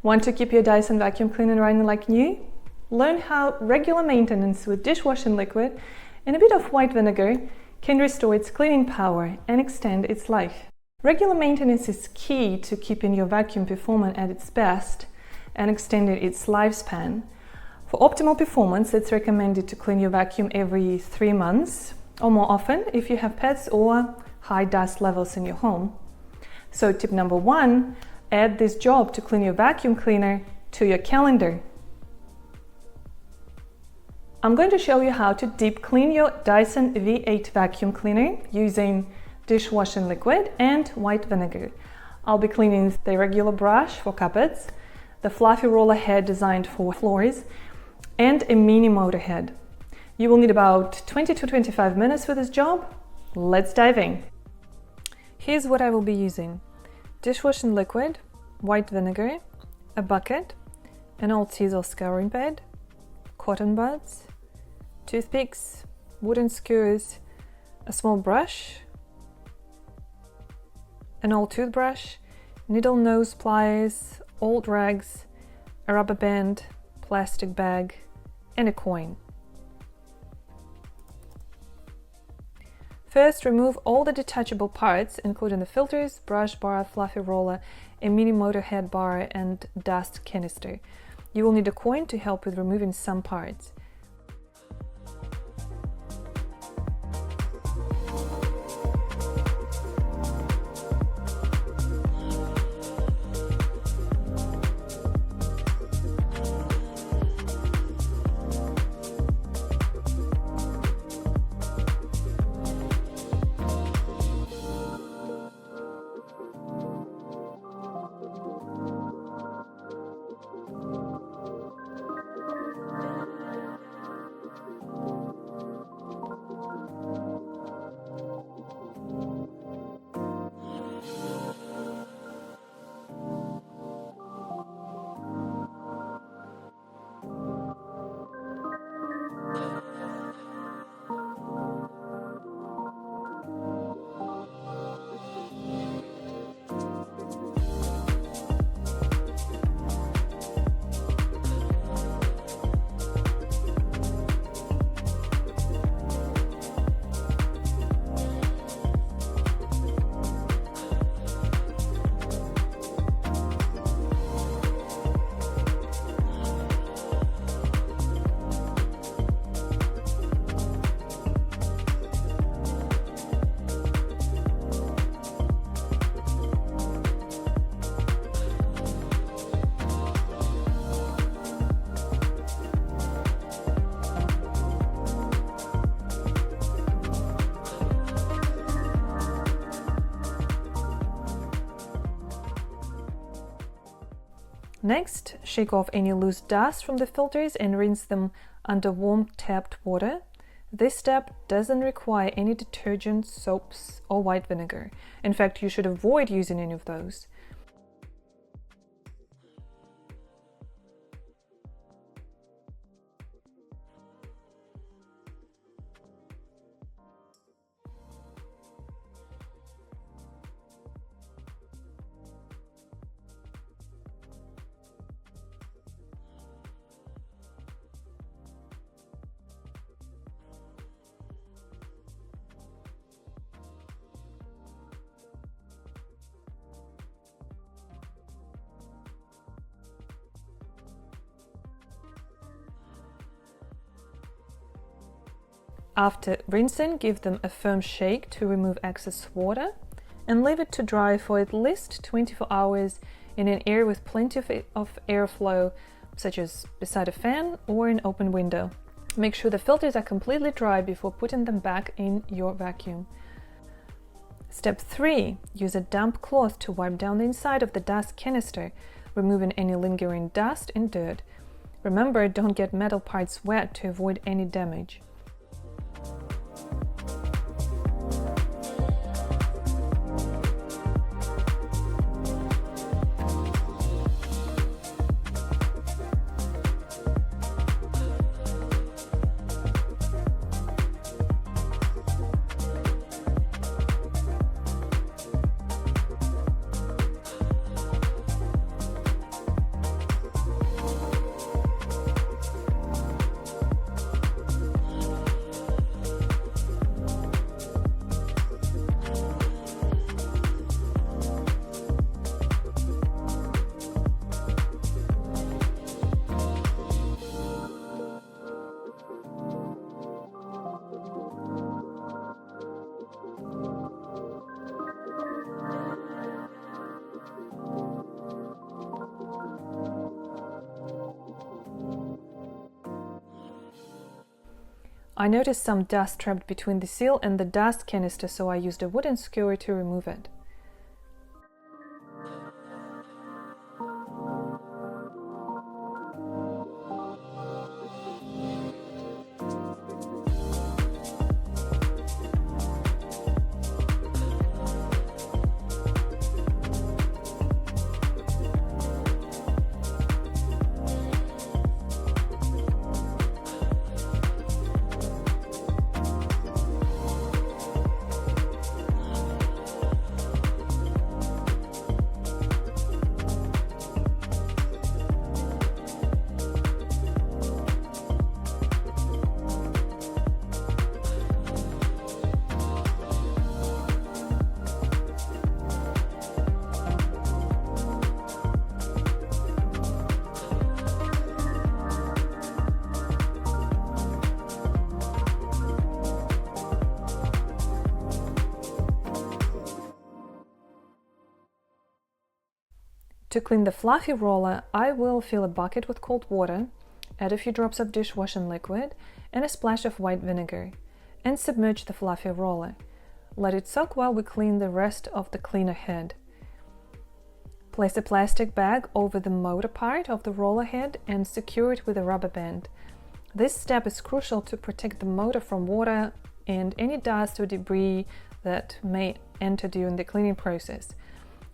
Want to keep your Dyson vacuum cleaner running like new? Learn how regular maintenance with dishwashing liquid and a bit of white vinegar can restore its cleaning power and extend its life. Regular maintenance is key to keeping your vacuum performing at its best and extending its lifespan. For optimal performance, it's recommended to clean your vacuum every 3 months or more often if you have pets or high dust levels in your home. So tip number 1, add this job to clean your vacuum cleaner to your calendar. I'm going to show you how to deep clean your Dyson V8 vacuum cleaner using dishwashing liquid and white vinegar. I'll be cleaning the regular brush for carpets, the fluffy roller head designed for floors, and a mini Motorhead. You will need about 20 to 25 minutes for this job. Let's dive in. Here's what I will be using: dishwashing liquid, white vinegar, a bucket, an old Cecil scouring pad, cotton buds, toothpicks, wooden skewers, a small brush, an old toothbrush, needle nose pliers, old rags, a rubber band, plastic bag, and a coin. First, remove all the detachable parts, including the filters, brush bar, fluffy roller, a mini Motorhead bar, and dust canister. You will need a coin to help with removing some parts. Next, shake off any loose dust from the filters and rinse them under warm tapped water. This step doesn't require any detergent, soaps, or white vinegar. In fact, you should avoid using any of those. After rinsing, give them a firm shake to remove excess water and leave it to dry for at least 24 hours in an area with plenty of airflow, such as beside a fan or an open window. Make sure the filters are completely dry before putting them back in your vacuum. Step 3. Use a damp cloth to wipe down the inside of the dust canister, removing any lingering dust and dirt. Remember, don't get metal parts wet to avoid any damage. I noticed some dust trapped between the seal and the dust canister, so I used a wooden skewer to remove it. To clean the fluffy roller, I will fill a bucket with cold water, add a few drops of dishwashing liquid and a splash of white vinegar, and submerge the fluffy roller. Let it soak while we clean the rest of the cleaner head. Place a plastic bag over the motor part of the roller head and secure it with a rubber band. This step is crucial to protect the motor from water and any dust or debris that may enter during the cleaning process.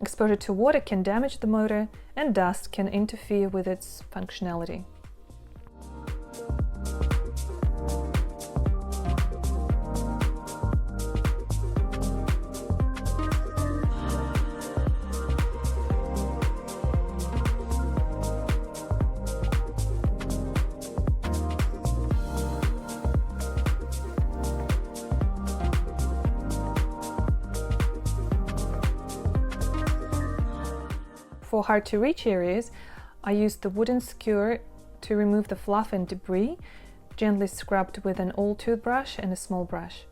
Exposure to water can damage the motor, and dust can interfere with its functionality. For hard-to-reach areas, I used the wooden skewer to remove the fluff and debris, gently scrubbed with an old toothbrush and a small brush.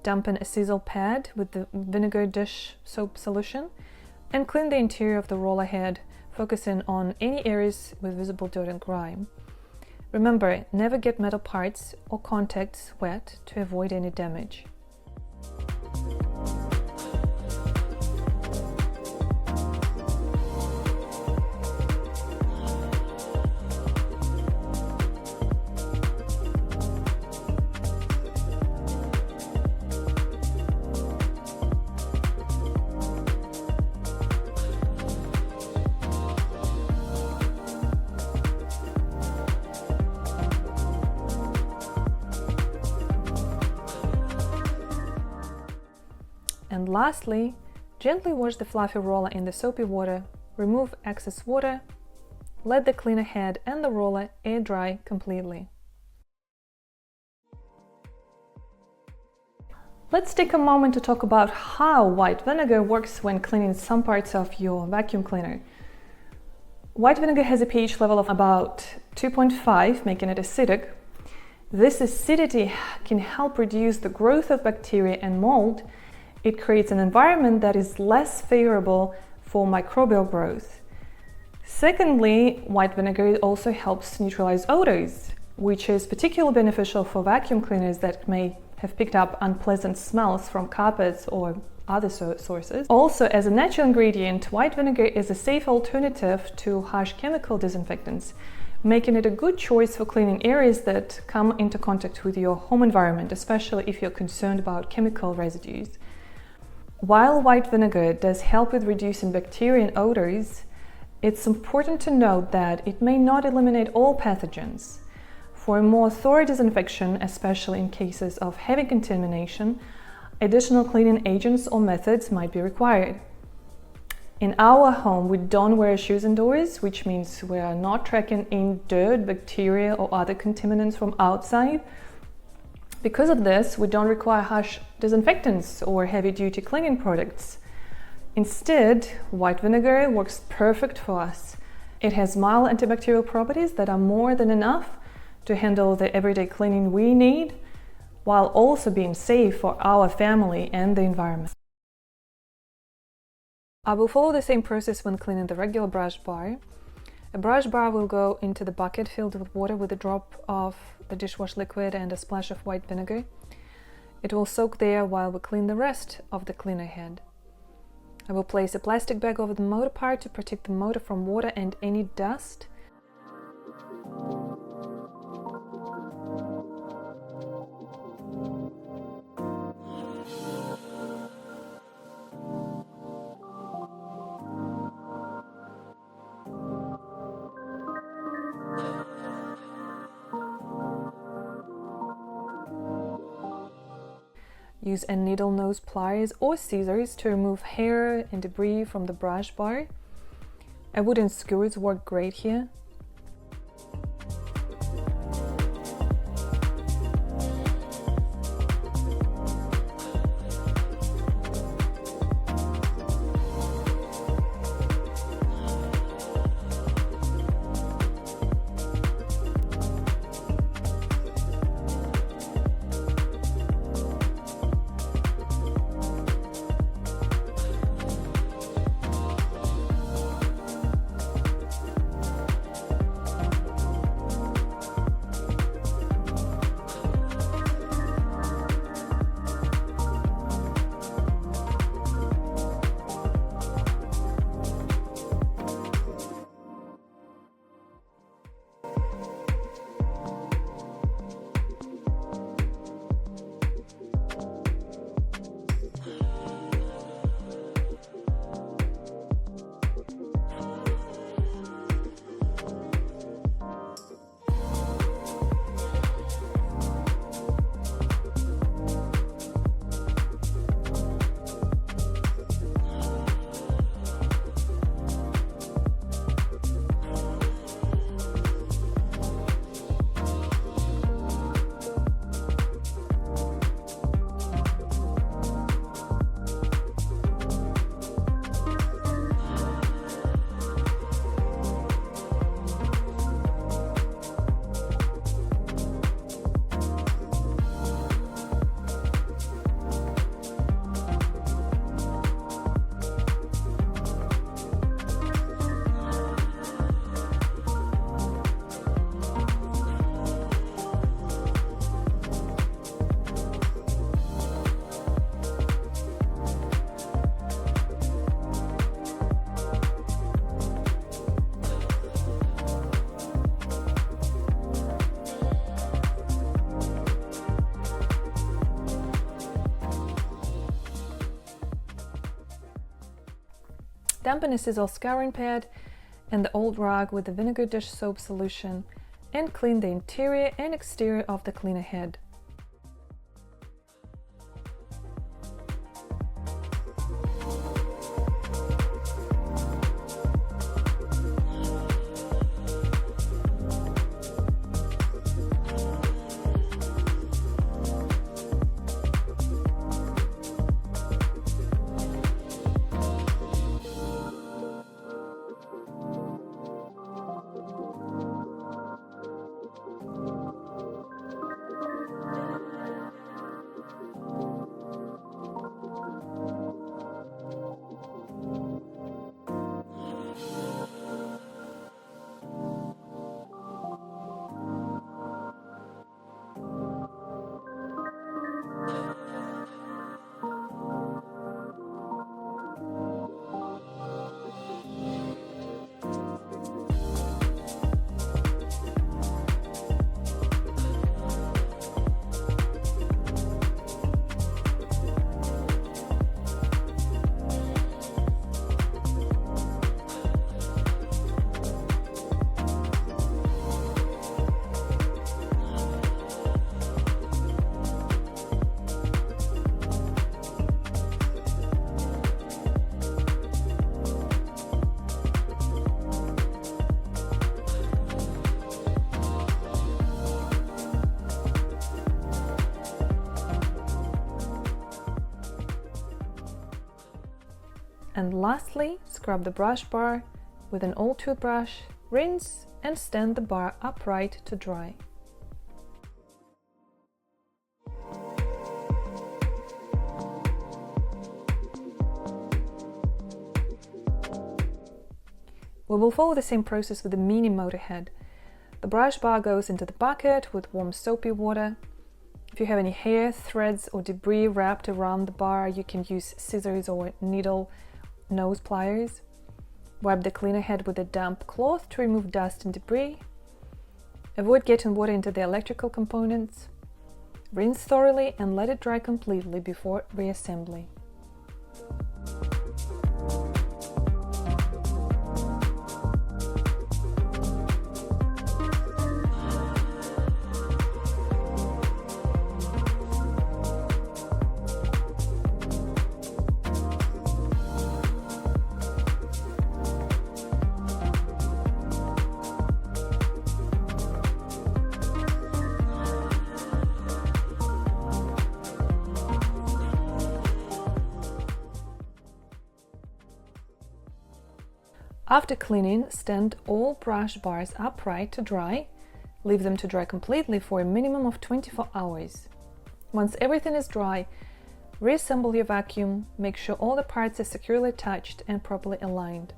Dampen a sizzle pad with the vinegar dish soap solution and clean the interior of the roller head, focusing on any areas with visible dirt and grime. Remember, never get metal parts or contacts wet to avoid any damage. And lastly, gently wash the fluffy roller in the soapy water, remove excess water, let the cleaner head and the roller air dry completely. Let's take a moment to talk about how white vinegar works when cleaning some parts of your vacuum cleaner. White vinegar has a pH level of about 2.5, making it acidic. This acidity can help reduce the growth of bacteria and mold. It creates an environment that is less favorable for microbial growth. Secondly, white vinegar also helps neutralize odors. which is particularly beneficial for vacuum cleaners that may have picked up unpleasant smells from carpets or other sources. Also, as a natural ingredient, white vinegar is a safe alternative to harsh chemical disinfectants, making it a good choice for cleaning areas that come into contact with your home environment, especially if you're concerned about chemical residues. While white vinegar does help with reducing bacteria and odors, it's important to note that it may not eliminate all pathogens. For a more thorough disinfection, especially in cases of heavy contamination, additional cleaning agents or methods might be required. In our home, we don't wear shoes indoors, which means we are not tracking in dirt, bacteria, or other contaminants from outside. Because of this, we don't require harsh disinfectants or heavy-duty cleaning products. Instead, white vinegar works perfect for us. It has mild antibacterial properties that are more than enough to handle the everyday cleaning we need, while also being safe for our family and the environment. I will follow the same process when cleaning the regular brush bar. A brush bar will go into the bucket filled with water with a drop of the dishwash liquid and a splash of white vinegar. It will soak there while we clean the rest of the cleaner head. I will place a plastic bag over the motor part to protect the motor from water and any dust. Use a needle nose pliers or scissors to remove hair and debris from the brush bar. A wooden skewers work great here. Dampen a sizzle scouring pad and the old rag with the vinegar dish soap solution and clean the interior and exterior of the cleaner head. And lastly, scrub the brush bar with an old toothbrush, rinse, and stand the bar upright to dry. We will follow the same process with the mini Motorhead. The brush bar goes into the bucket with warm soapy water. If you have any hair, threads, or debris wrapped around the bar, you can use scissors or needle nose pliers. Wipe the cleaner head with a damp cloth to remove dust and debris. Avoid getting water into the electrical components. Rinse thoroughly and let it dry completely before reassembly. After cleaning, stand all brush bars upright to dry. Leave them to dry completely for a minimum of 24 hours. Once everything is dry, reassemble your vacuum. Make sure all the parts are securely attached and properly aligned.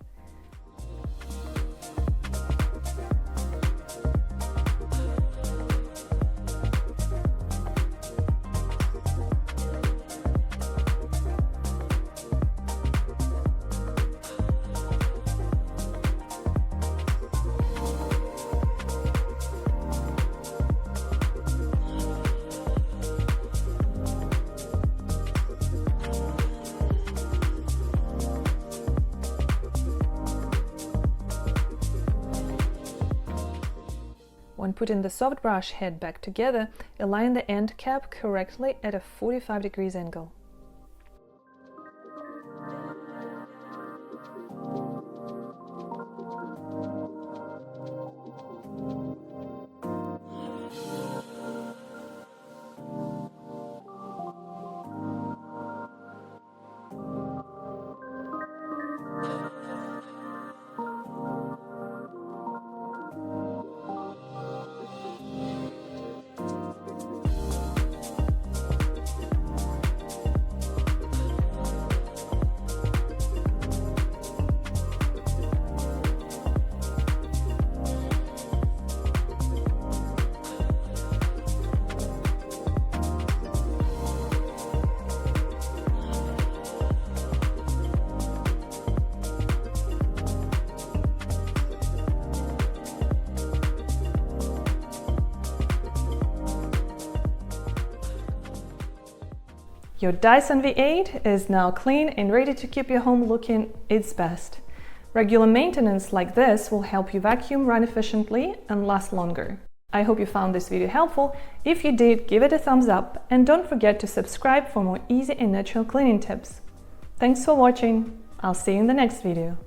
When putting the soft brush head back together, align the end cap correctly at a 45 degrees angle. Your Dyson V8 is now clean and ready to keep your home looking its best. Regular maintenance like this will help your vacuum run efficiently and last longer. I hope you found this video helpful. If you did, give it a thumbs up and don't forget to subscribe for more easy and natural cleaning tips. Thanks for watching. I'll see you in the next video.